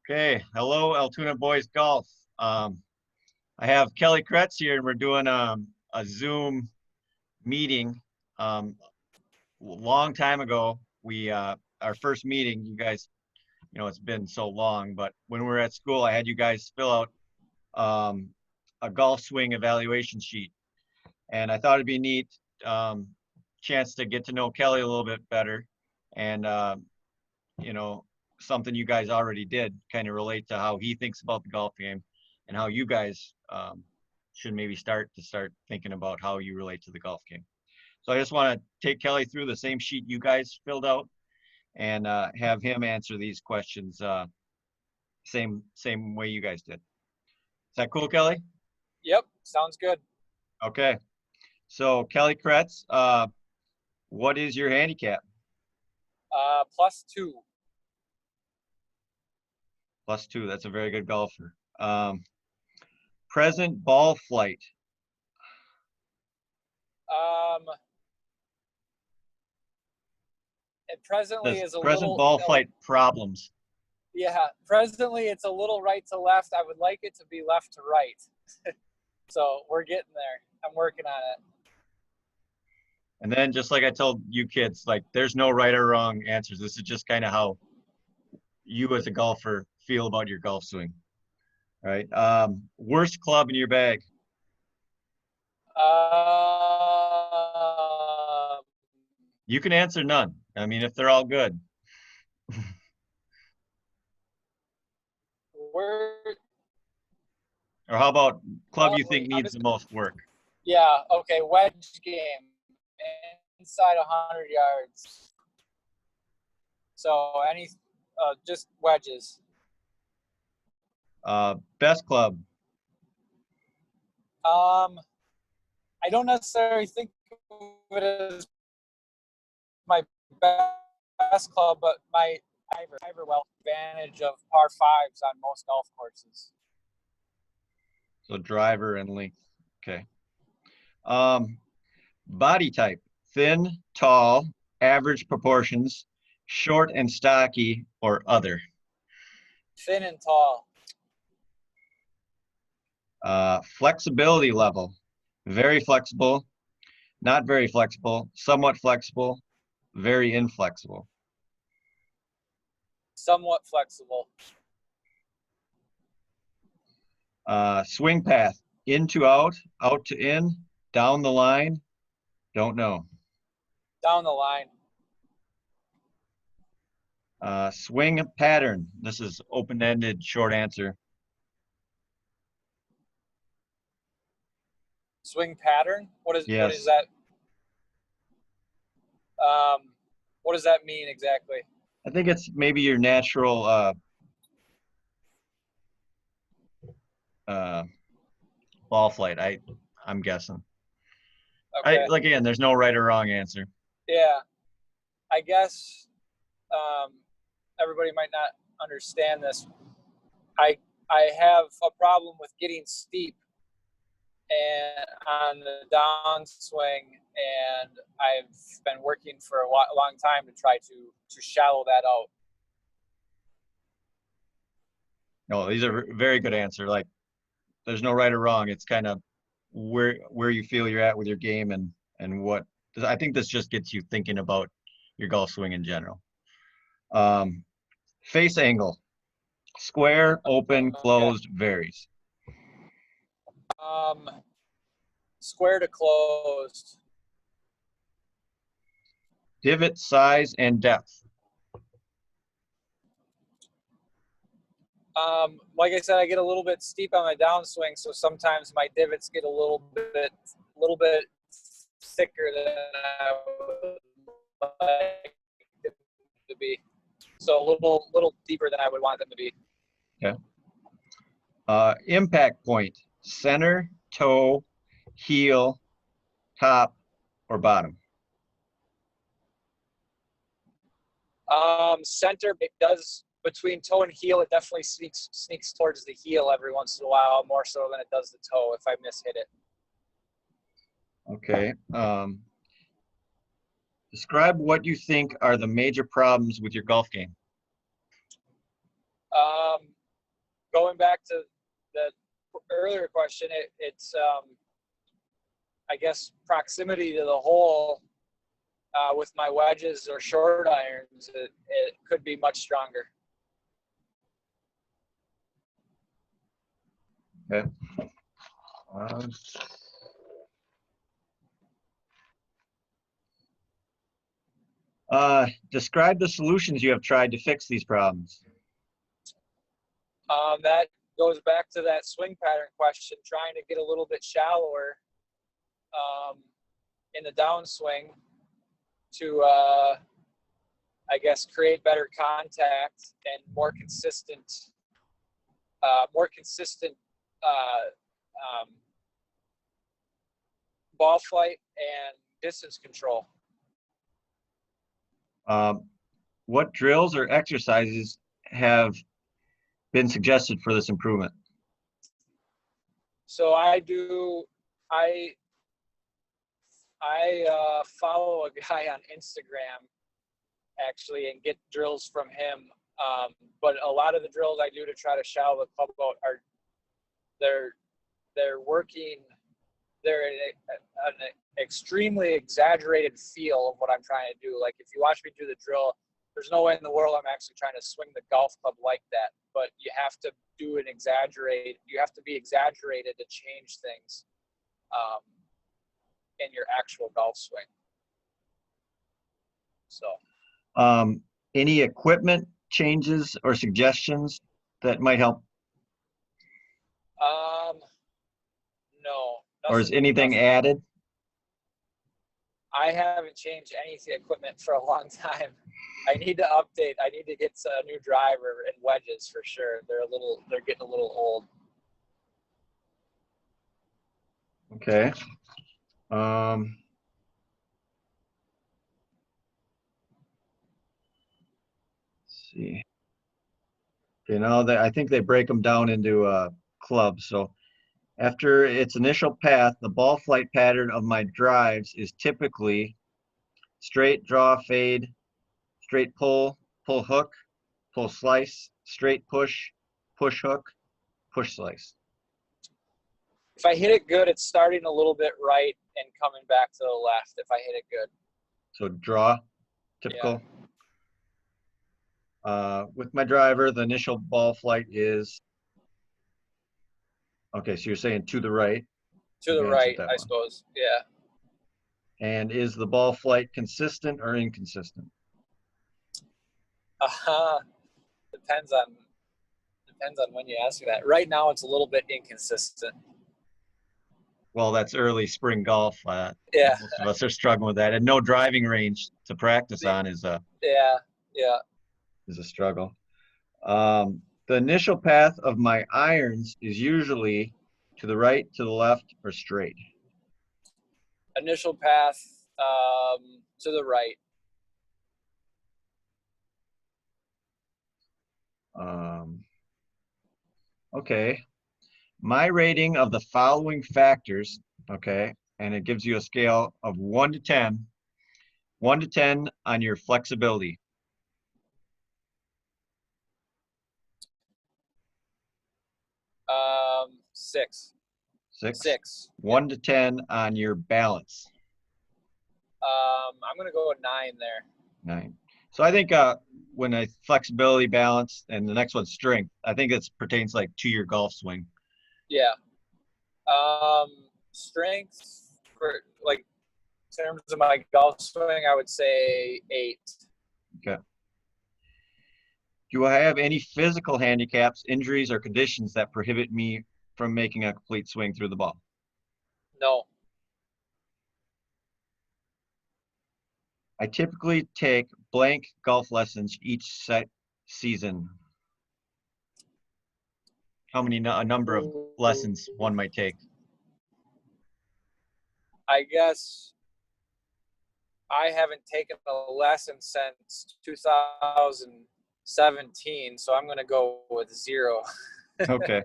Okay, hello, Altoona Boys Golf. I have Kelly Kretz here, and we're doing a Zoom meeting. Long time ago, we our first meeting. You guys, it's been so long, but when we were at school, I had you guys fill out um, a golf swing evaluation sheet, and I thought it'd be neat chance to get to know Kelly a little bit better, and you know, something you guys already did kind of relate to how he thinks about the golf game and how you guys should maybe start thinking about how you relate to the golf game. So I just want to take Kelly through the same sheet you guys filled out and have him answer these questions same way you guys did. Is that cool, Kelly? Yep, sounds good. Okay. So Kelly Kretz, what is your handicap? +2. +2. That's a very good golfer. Present ball flight. It presently is a Present little ball flight problems. Yeah, presently it's a little right to left. I would like it to be left to right. So we're getting there. I'm working on it. And then just like I told you kids, like there's no right or wrong answers. This is just kind of how you as a golfer feel about your golf swing. All right. Worst club in your bag. You can answer none. I mean, if they're all good. We're Or how about club you think needs the most work? Yeah, okay, wedge game. Inside 100 yards. So just wedges. Best club. I don't necessarily think of it as my best club, but my driver well advantage of par fives on most golf courses. So driver and length. Okay. Body type: thin, tall, average proportions, short and stocky, or other. Thin and tall. Flexibility level: very flexible, not very flexible, somewhat flexible, very inflexible. Somewhat flexible. Swing path: in to out, out to in, down the line, don't know. Down the line. Swing pattern: this is open-ended, short answer. Swing pattern? What is Yes. that? What does that mean exactly? I think it's maybe your natural ball flight. I'm guessing. Okay. Like again, there's no right or wrong answer. Yeah, I guess everybody might not understand this. I have a problem with getting steep and on the downswing, and I've been working for a long time to try to shallow that out. No, these are very good answer. Like there's no right or wrong. It's kind of where you feel you're at with your game and what I think this just gets you thinking about your golf swing in general. Face angle: square, open, closed, varies. Square to closed. Divot size and depth. Like I said, I get a little bit steep on my downswing, so sometimes my divots get a little bit thicker than I would like them to be. So a little deeper than I would want them to be. Okay. Impact point: center, toe, heel, top, or bottom. Center, it does between toe and heel. It definitely sneaks towards the heel every once in a while, more so than it does the toe if I mishit it. Okay. Describe what you think are the major problems with your golf game. Going back to the earlier question, it's I guess proximity to the hole with my wedges or short irons, it could be much stronger. Okay. Describe the solutions you have tried to fix these problems. That goes back to that swing pattern question, trying to get a little bit shallower in the downswing to, I guess, create better contact and more consistent ball flight and distance control. What drills or exercises have been suggested for this improvement? So I follow a guy on Instagram actually and get drills from him. But a lot of the drills I do to try to shallow the club out are they're an extremely exaggerated feel of what I'm trying to do. Like if you watch me do the drill, there's no way in the world I'm actually trying to swing the golf club like that. But you have to do an exaggerate. You have to be exaggerated to change things in your actual golf swing. So, any equipment changes or suggestions that might help? No. Or is anything added? I haven't changed any equipment for a long time. I need to update. I need to get a new driver and wedges for sure. They're getting a little old. Okay. Let's see. Okay, now I think they break them down into clubs. So after its initial path, the ball flight pattern of my drives is typically straight draw, fade, straight pull, pull hook, pull slice, straight push, push hook, push slice. If I hit it good, it's starting a little bit right and coming back to the left if I hit it good. So draw, typical. Yeah. With my driver, the initial ball flight is, okay, so you're saying to the right. To the right, I suppose, yeah. And is the ball flight consistent or inconsistent? Depends on when you ask me that. Right now, it's a little bit inconsistent. Well, that's early spring golf. Yeah. Most of us are struggling with that, and no driving range to practice on is a struggle. The initial path of my irons is usually to the right, to the left, or straight. Initial path to the right. Okay. My rating of the following factors, okay, and it gives you a scale of 1 to 10. 1 to 10 on your flexibility. Six. 6. 1 to 10 on your balance. I'm gonna go with 9 there. 9. So I think when I flexibility, balance, and the next one's strength, I think it pertains like to your golf swing. Yeah. Strength for like in terms of my golf swing, I would say 8. Okay. Do I have any physical handicaps, injuries, or conditions that prohibit me from making a complete swing through the ball? No. I typically take blank golf lessons each season. How many, a number of lessons one might take? I guess I haven't taken a lesson since 2017, so I'm going to go with 0. Okay.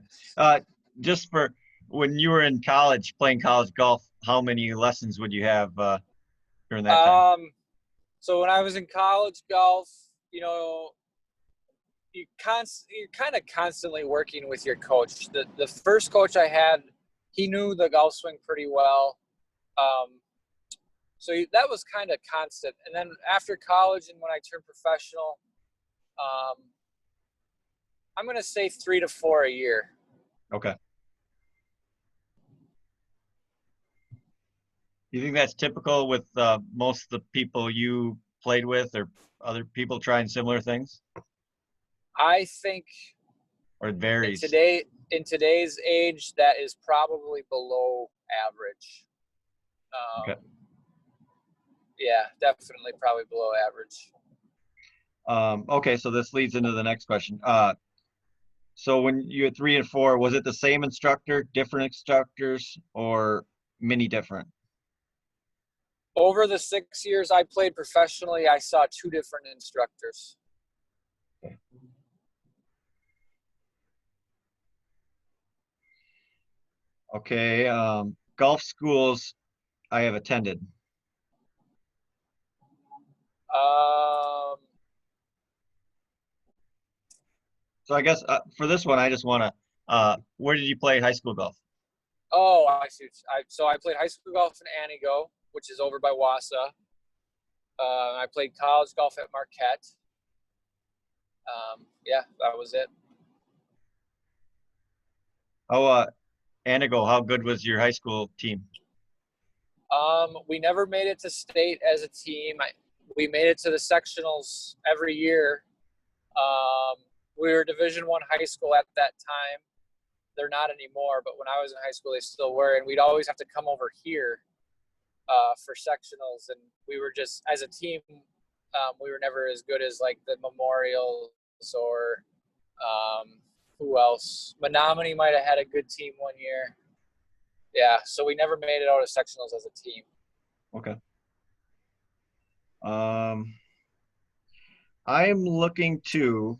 Just for when you were in college, playing college golf, how many lessons would you have during that time? So when I was in college golf, you know, you're kind of constantly working with your coach. The first coach I had, he knew the golf swing pretty well. So that was kind of constant. And then after college and when I turned professional, I'm going to say 3 to 4 a year. Okay. You think that's typical with most of the people you played with, or other people trying similar things? I think Or it varies? in today's age, that is probably below average. Okay. Yeah, definitely probably below average. Okay, so this leads into the next question. So when you had 3 and 4, was it the same instructor, different instructors, or many different? Over the 6 years I played professionally, I saw 2 different instructors. Okay, golf schools I have attended. So I guess for this one, I just want to, where did you play high school golf? Oh, I see. So I played high school golf in Anigo, which is over by Wausau. I played college golf at Marquette. Yeah, that was it. Oh, Anigo, how good was your high school team? We never made it to state as a team. We made it to the sectionals every year. We were Division I high school at that time. They're not anymore, but when I was in high school, they still were. And we'd always have to come over here for sectionals. And we were just, as a team, we were never as good as like the Memorials or who else? Menominee might have had a good team one year. Yeah, so we never made it out of sectionals as a team. Okay. I am looking to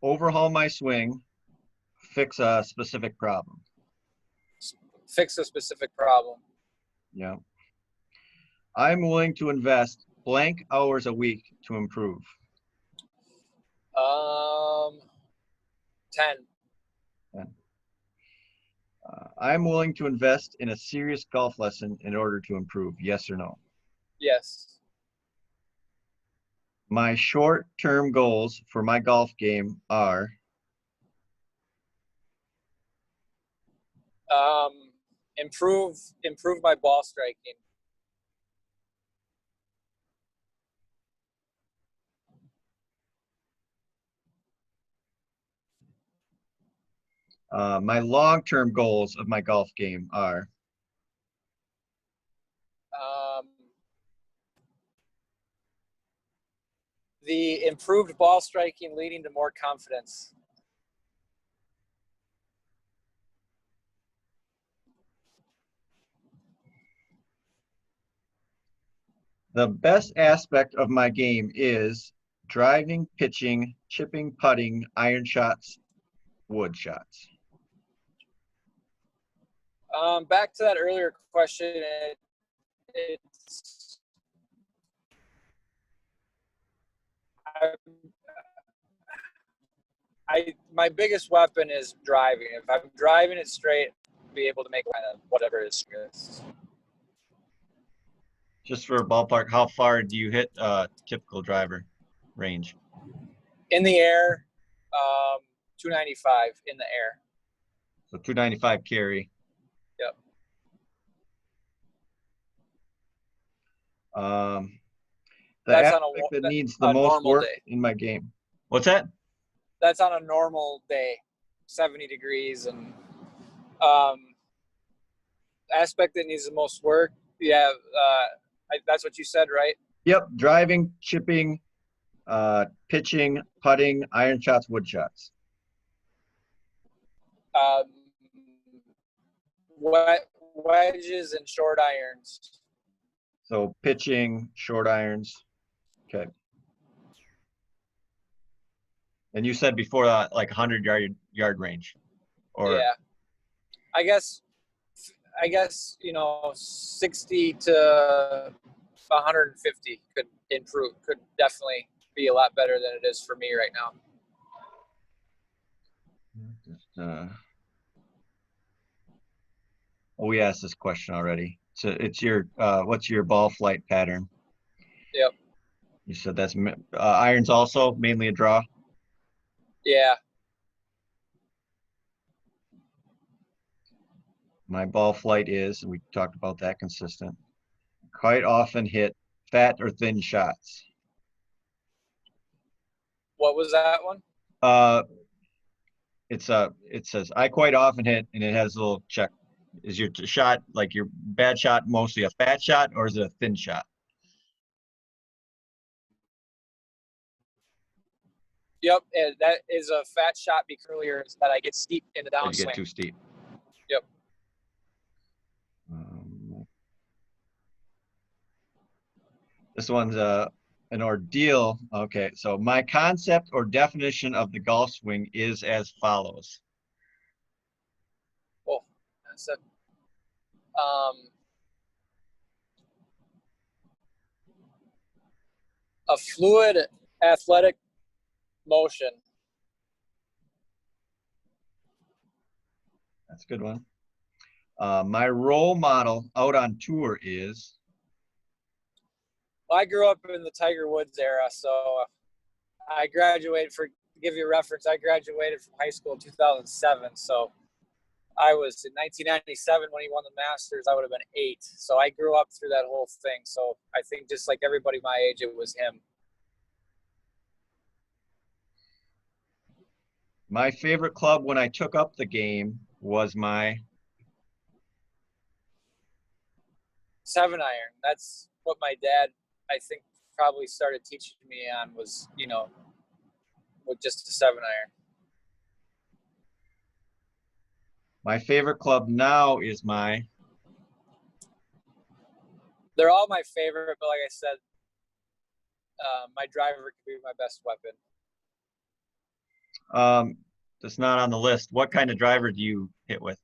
overhaul my swing, fix a specific problem. Fix a specific problem. Yeah. I'm willing to invest blank hours a week to improve. 10. 10. I'm willing to invest in a serious golf lesson in order to improve. Yes or no? Yes. My short-term goals for my golf game are Improve my ball striking. my long-term goals of my golf game are The improved ball striking leading to more confidence. the best aspect of my game is driving, pitching, chipping, putting, iron shots, wood shots. Back to that earlier question, it's my biggest weapon is driving. If I'm driving it straight, I'll be able to make kind of whatever it is. Just for a ballpark, how far do you hit typical driver range? In the air, 295 in the air. So 295 carry. Yep. The That's aspect that needs the most work in my game. What's that? That's on a normal day, 70 degrees, and aspect that needs the most work. Yeah, that's what you said, right? Yep, driving, chipping, pitching, putting, iron shots, wood shots. Wedges and short irons. So pitching, short irons. Okay. And you said before that, like 100-yard range, or yeah, I guess 60 to 150 could improve. Could definitely be a lot better than it is for me right now. Just, we asked this question already. So it's your what's your ball flight pattern? Yep. You said that's irons also mainly a draw. Yeah. My ball flight is, and we talked about that, consistent. Quite often hit fat or thin shots. What was that one? Uh, it says I quite often hit, and it has a little check. Is your shot like your bad shot mostly a fat shot or is it a thin shot? Yep, and that is a fat shot because earlier is that I get steep in the Or you get downswing. too steep? Yep. This one's an ordeal. Okay, so my concept or definition of the golf swing is as follows. Oh, that's a fluid athletic motion. That's a good one. My role model out on tour is. Well, I grew up in the Tiger Woods era, so I graduated, for to give you a reference, I graduated from high school in 2007. So I was in 1997 when he won the Masters. I would have been 8. So I grew up through that whole thing. So I think just like everybody my age, it was him. My favorite club when I took up the game was my 7-iron. That's what my dad, I think, probably started teaching me on was, with just a 7-iron. my favorite club now is my. They're all my favorite, but like I said, my driver could be my best weapon. That's not on the list. What kind of driver do you hit with?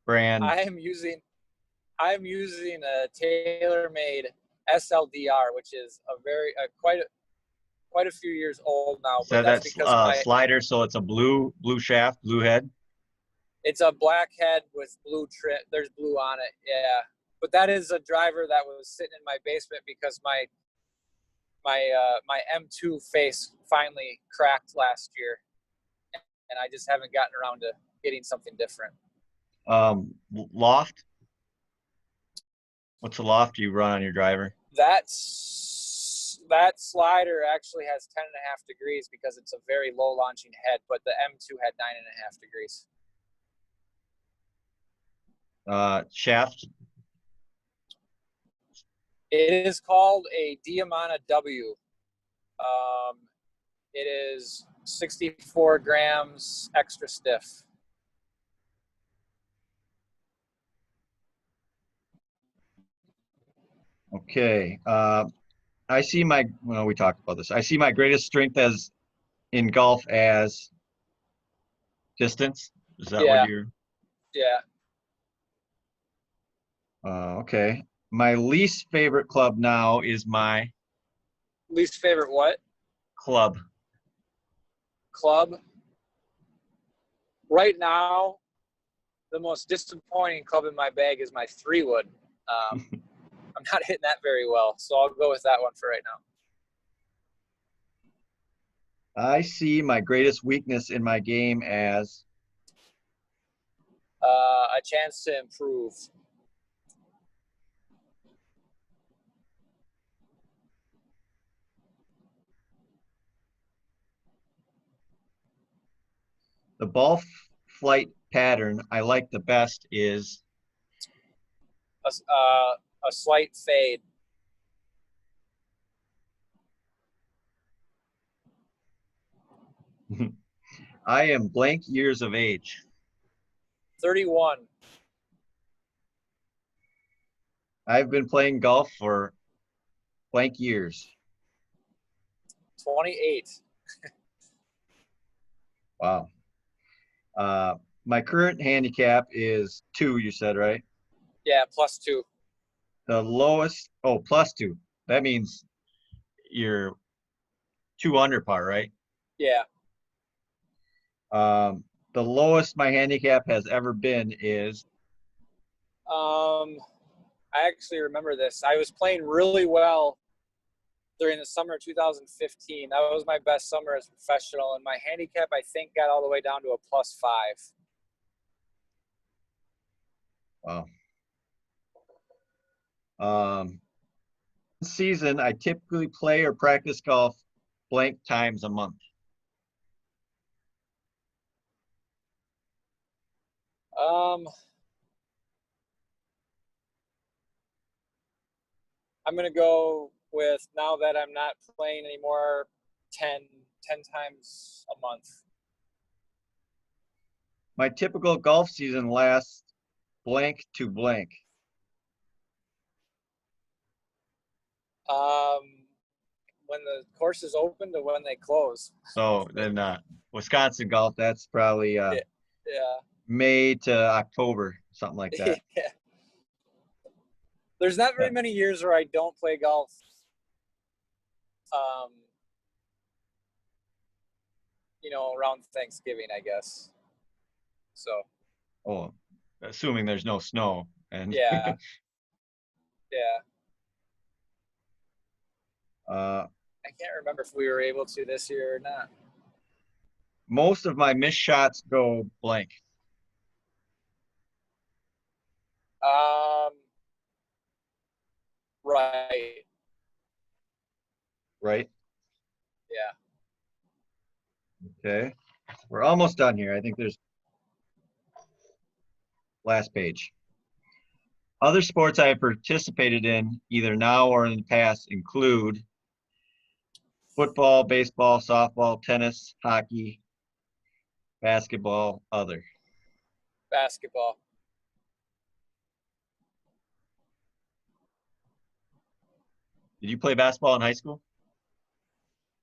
Brand. I'm using a TaylorMade SLDR, which is a very quite a few years old now. So But that's that's because my slider. So it's a blue shaft, blue head. it's a black head with blue trim. There's blue on it, yeah. But that is a driver that was sitting in my basement because my M2 face finally cracked last year, and I just haven't gotten around to getting something different. Loft. What's the loft you run on your driver? That slider actually has 10.5 degrees because it's a very low launching head, but the M2 had 9.5 degrees. Shaft. It is called a Diamana W. It is 64 grams extra stiff. Okay. I see we talked about this. I see my greatest strength as in golf as distance. Is that what you're? Yeah. Okay. My least favorite club now is my Least favorite what? club. Club. Right now, the most disappointing club in my bag is my 3-wood. I'm not hitting that very well, so I'll go with that one for right now. I see my greatest weakness in my game as a chance to improve. the ball flight pattern I like the best is A slight fade. I am blank years of age. 31. I've been playing golf for blank years. 28. Wow. My current handicap is 2, you said, right? Yeah, +2. The lowest, +2. That means you're 2 under par, right? Yeah. The lowest my handicap has ever been is I actually remember this. I was playing really well during the summer of 2015. That was my best summer as a professional, and my handicap, I think, got all the way down to a +5. wow. Season, I typically play or practice golf blank times a month. Um, I'm gonna go with, now that I'm not playing anymore, 10 times a month. My typical golf season lasts blank to blank. When the course is open to when they close. So then Wisconsin golf, that's probably Yeah. Yeah. May to October, something like that. Yeah. There's not Yeah. very many years where I don't play golf. Um, around Thanksgiving, I guess. So, Oh, assuming there's no snow. And yeah. Yeah. I can't remember if we were able to this year or not. most of my missed shots go blank, Um, right. right? Yeah. Okay. We're almost done here. I think there's last page. Other sports I have participated in, either now or in the past, include football, baseball, softball, tennis, hockey, basketball, other. Basketball. Did you play basketball in high school?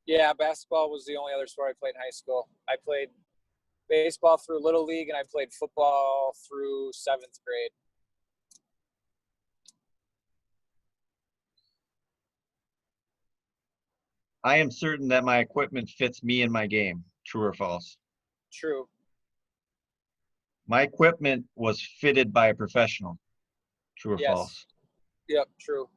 Yeah, basketball was the only other sport I played in high school. I played baseball through Little League, and I played football through 7th grade. I am certain that my equipment fits me and my game. True or false? True. My equipment was fitted by a professional. True or Yes. false? Yep. True.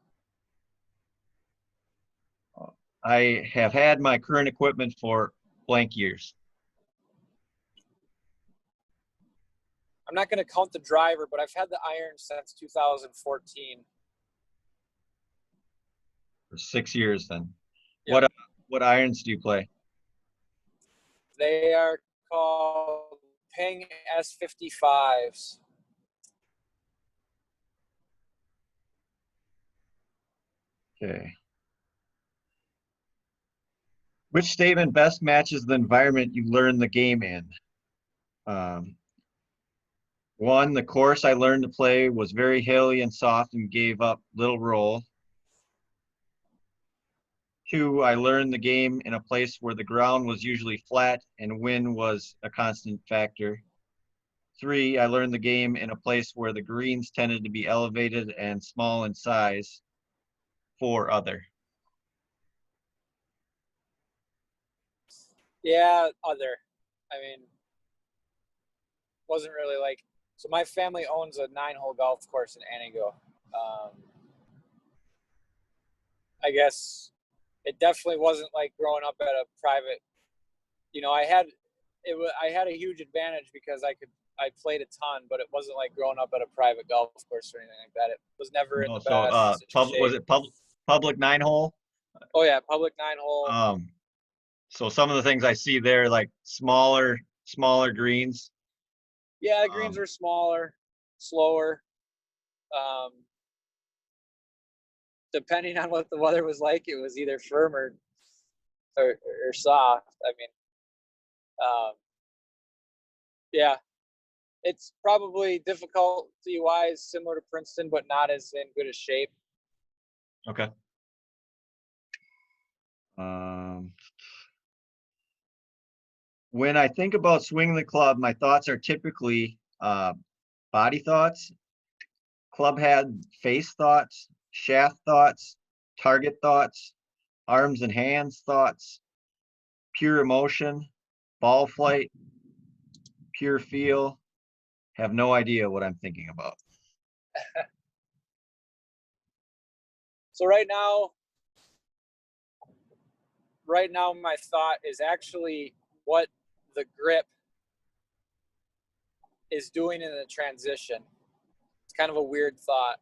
I have had my current equipment for blank years. I'm not going to count the driver, but I've had the iron since 2014. For 6 years then. Yep. What irons do you play? They are called Ping S55s. Okay. Which statement best matches the environment you learn the game in? Um, One, the course I learned to play was very hilly and soft and gave up little roll. Two, I learned the game in a place where the ground was usually flat and wind was a constant factor. Three, I learned the game in a place where the greens tended to be elevated and small in size. Four, other. Yeah, other. I mean, wasn't really like, so my family owns a 9-hole golf course in Anago. I guess it definitely wasn't like growing up at a private. I had a huge advantage because I played a ton, but it wasn't like growing up at a private golf course or anything like that. It was never in No, the so best was shape. it public 9-hole? Oh yeah, public 9-hole. So some of the things I see there, like smaller greens. Yeah, the greens were smaller, slower. Um, Depending on what the weather was like, it was either firm or soft. I mean, yeah, it's probably difficulty wise similar to Princeton, but not as in good a shape. Okay. When I think about swinging the club, my thoughts are typically body thoughts, club head face thoughts, shaft thoughts, target thoughts, arms and hands thoughts, pure emotion, ball flight, pure feel. Have no idea what I'm thinking about. So right now my thought is actually what the grip is doing in the transition. It's kind of a weird thought,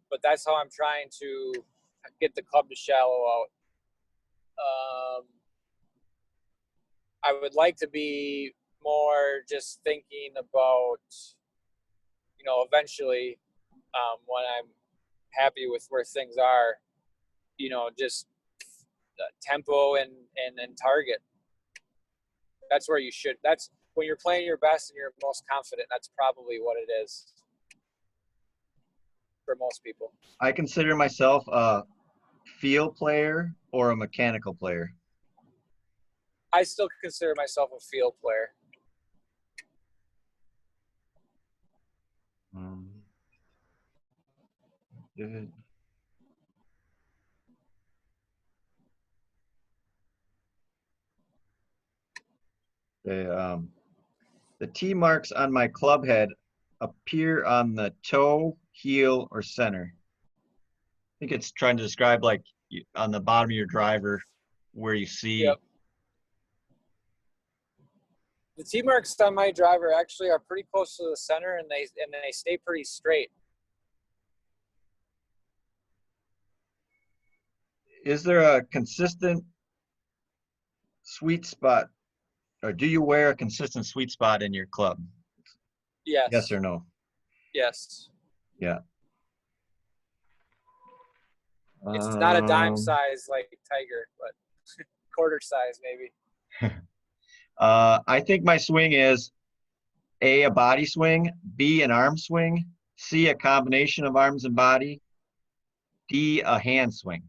but that's how I'm trying to get the club to shallow out. I would like to be more just thinking about, eventually, when I'm happy with where things are, just tempo and target. That's where you should. That's when you're playing your best and you're most confident. That's probably what it is for most people. I consider myself a feel player or a mechanical player. I still consider myself a field player. Good. The T marks on my club head appear on the toe, heel, or center. I think it's trying to describe like on the bottom of your driver where you see. Yep. The T marks on my driver actually are pretty close to the center, and they stay pretty straight. Is there a consistent sweet spot, or do you wear a consistent sweet spot in your club? Yes. Yes or no? Yes. Yeah. It's not a dime size like Tiger, but quarter size maybe. I think my swing is A, a body swing, B, an arm swing, C, a combination of arms and body, D, a hand swing.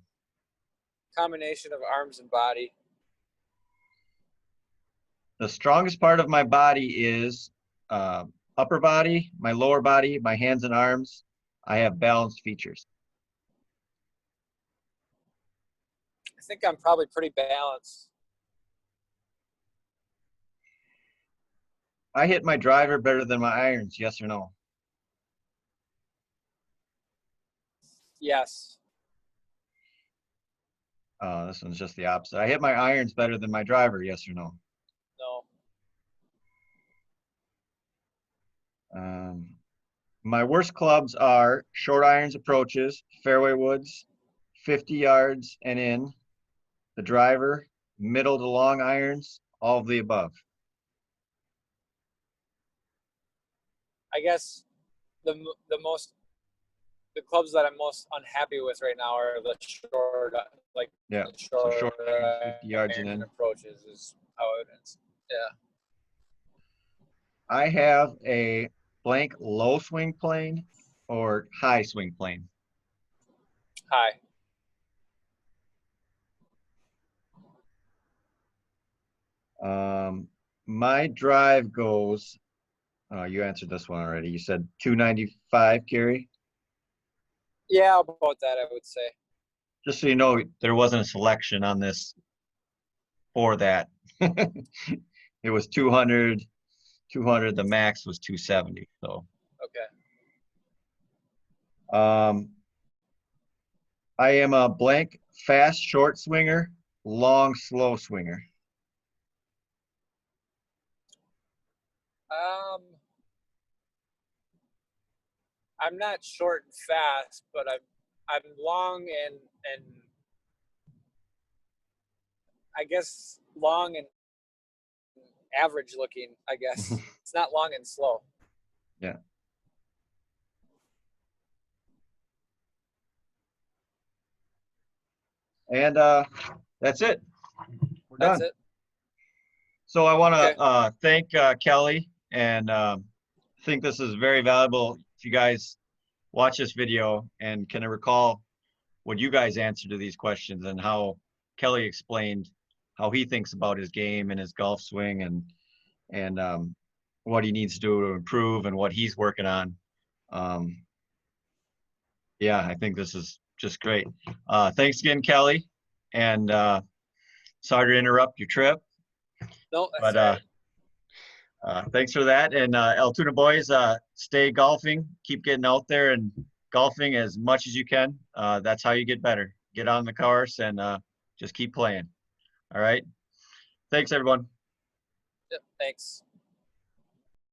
Combination of arms and body. The strongest part of my body is upper body, my lower body, my hands and arms. I have balanced features. I think I'm probably pretty balanced. I hit my driver better than my irons, yes or no? Yes. This one's just the opposite. I hit my irons better than my driver, yes or no? No. My worst clubs are short irons approaches, fairway woods, 50 yards and in, the driver, middle to long irons, all of the above. I guess the clubs that I'm most unhappy with right now are the short, Yeah, the short, so short irons, 50 yards and in. approaches is how it is. Yeah. I have a blank low swing plane or high swing plane. High. My drive goes, you answered this one already. You said 295, Kerry? Yeah, about that, I would say. Just so you know, there wasn't a selection on this for that. It was 200, the max was 270, so. Okay. I am a blank fast short swinger, long slow swinger. I'm not short and fast, but I'm long and I guess long and average looking, I guess. It's not long and slow. Yeah. And that's it. We're done. That's it. So I want to thank Kelly, and think this is very valuable if you guys watch this video and can recall what you guys answered to these questions and how Kelly explained how he thinks about his game and his golf swing and what he needs to do to improve and what he's working on. Yeah, I think this is just great. Thanks again, Kelly, and sorry to interrupt your trip. No, that's but right. Thanks for that. And Altoona boys, stay golfing. Keep getting out there and golfing as much as you can. That's how you get better. Get on the course and just keep playing. All right. Thanks, everyone. Yep, thanks.